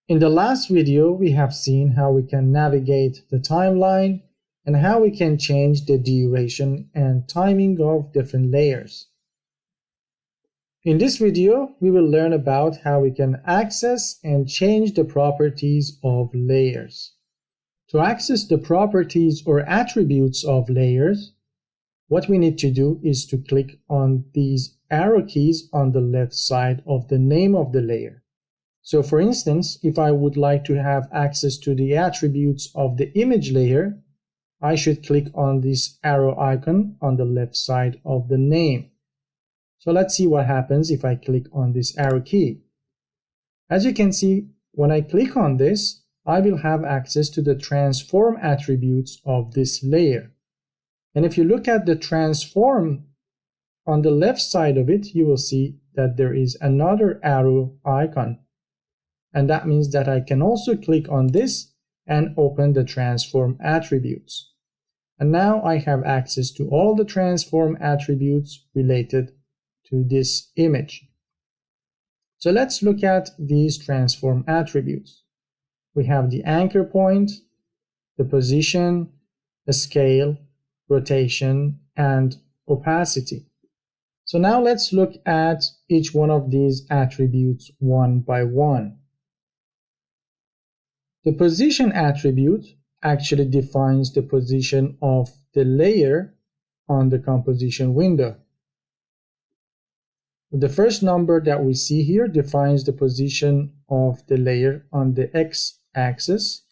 In the last video, we have seen how we can navigate the timeline and how we can change the duration and timing of different layers. In this video, we will learn about how we can access and change the properties of layers. To access the properties or attributes of layers, what we need to do is to click on these arrow keys on the left side of the name of the layer. So for instance, if I would like to have access to the attributes of the image layer, I should click on this arrow icon on the left side of the name. So let's see what happens if I click on this arrow key. As you can see, when I click on this, I will have access to the transform attributes of this layer. And if you look at the transform on the left side of it, you will see that there is another arrow icon. And that means that I can also click on this and open the transform attributes. And now I have access to all the transform attributes related to this image. So let's look at these transform attributes. We have the anchor point, the position, the scale, rotation, and opacity. So now let's look at each one of these attributes one by one. The position attribute actually defines the position of the layer on the composition window. The first number that we see here defines the position of the layer on the x-axis,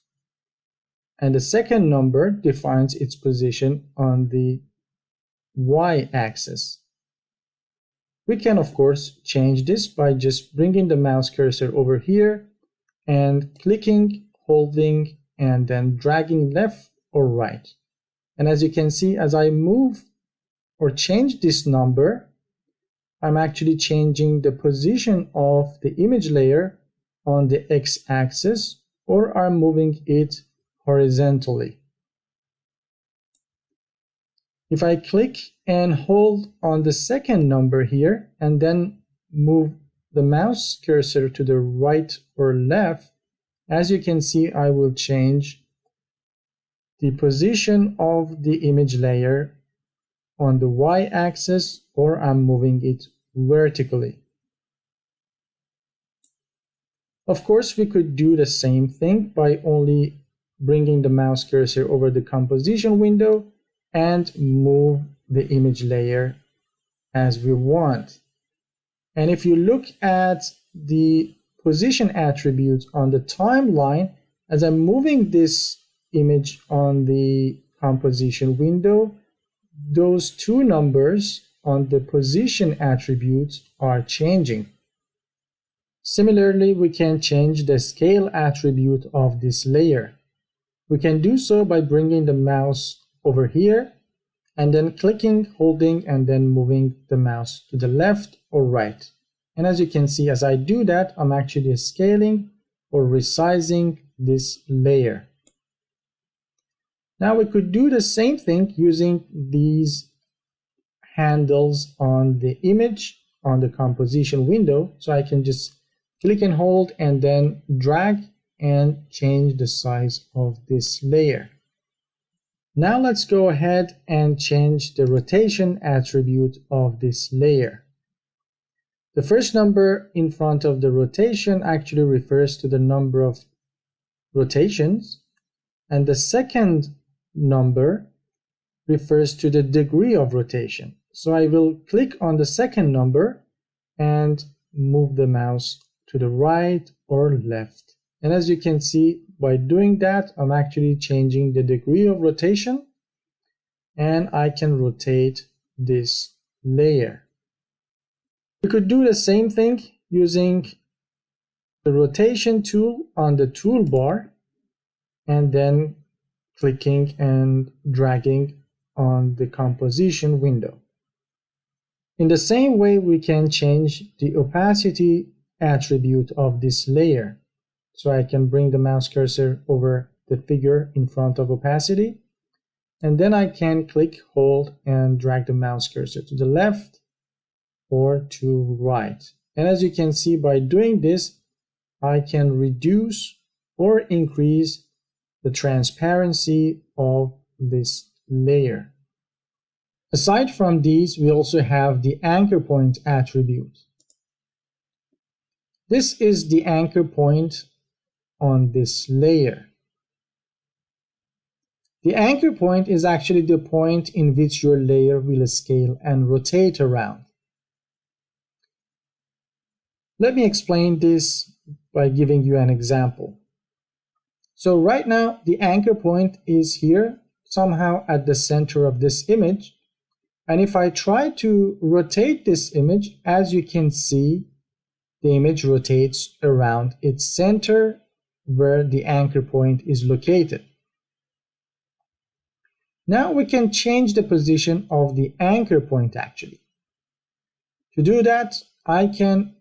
and the second number defines its position on the y-axis. We can, of course, change this by just bringing the mouse cursor over here and clicking, holding, and then dragging left or right. And as you can see, as I move or change this number, I'm actually changing the position of the image layer on the x-axis, or I'm moving it horizontally. If I click and hold on the second number here and then move the mouse cursor to the right or left, as you can see, I will change the position of the image layer on the y-axis, or I'm moving it vertically. Of course, we could do the same thing by only bringing the mouse cursor over the composition window and move the image layer as we want. And if you look at the position attributes on the timeline, as I'm moving this image on the composition window, those two numbers on the position attributes are changing. Similarly, we can change the scale attribute of this layer. We can do so by bringing the mouse over here and then clicking, holding, and then moving the mouse to the left or right. And as you can see, as I do that, I'm actually scaling or resizing this layer. Now we could do the same thing using these handles on the image on the composition window. So I can just click and hold and then drag and change the size of this layer. Now let's go ahead and change the rotation attribute of this layer. The first number in front of the rotation actually refers to the number of rotations, and the second number refers to the degree of rotation. So I will click on the second number and move the mouse to the right or left. And as you can see, by doing that, I'm actually changing the degree of rotation, and I can rotate this layer. We could do the same thing using the rotation tool on the toolbar and then clicking and dragging on the composition window. In the same way, we can change the opacity attribute of this layer. So I can bring the mouse cursor over the figure in front of opacity, and then I can click, hold, and drag the mouse cursor to the left or to right. And as you can see, by doing this, I can reduce or increase the transparency of this layer. Aside from these, we also have the anchor point attribute. This is the anchor point on this layer. The anchor point is actually the point in which your layer will scale and rotate around. Let me explain this by giving you an example. So right now, the anchor point is here, somehow at the center of this image. And if I try to rotate this image, as you can see, the image rotates around its center where the anchor point is located. Now we can change the position of the anchor point actually. To do that, I can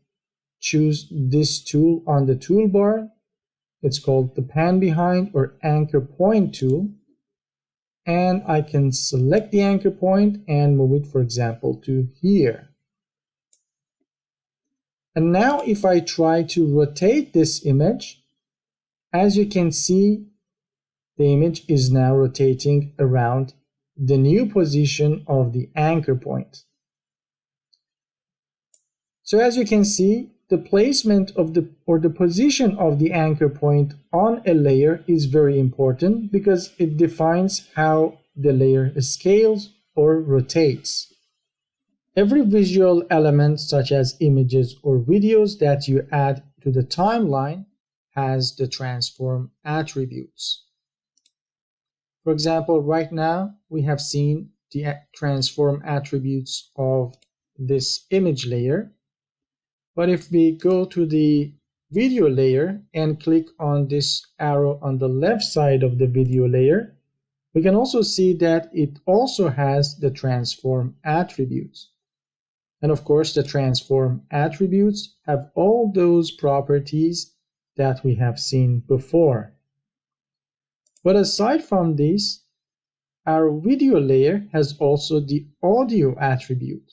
choose this tool on the toolbar. It's called the pan behind or anchor point tool. And I can select the anchor point and move it, for example, to here. And now if I try to rotate this image, as you can see, the image is now rotating around the new position of the anchor point. So as you can see, the placement of the position of the anchor point on a layer is very important because it defines how the layer scales or rotates. Every visual element, such as images or videos that you add to the timeline, has the transform attributes. For example, right now we have seen the transform attributes of this image layer. But if we go to the video layer and click on this arrow on the left side of the video layer, we can also see that it also has the transform attributes. And of course, the transform attributes have all those properties that we have seen before. But aside from this, our video layer has also the audio attribute.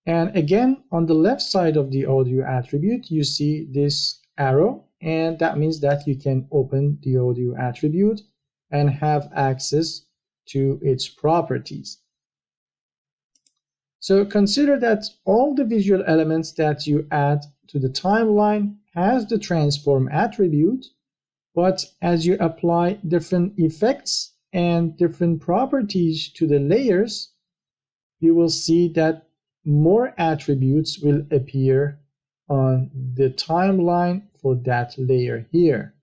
And again, on the left side of the audio attribute, you see this arrow, and that means that you can open the audio attribute and have access to its properties. So consider that all the visual elements that you add to the timeline has the transform attribute, but as you apply different effects and different properties to the layers, you will see that more attributes will appear on the timeline for that layer here.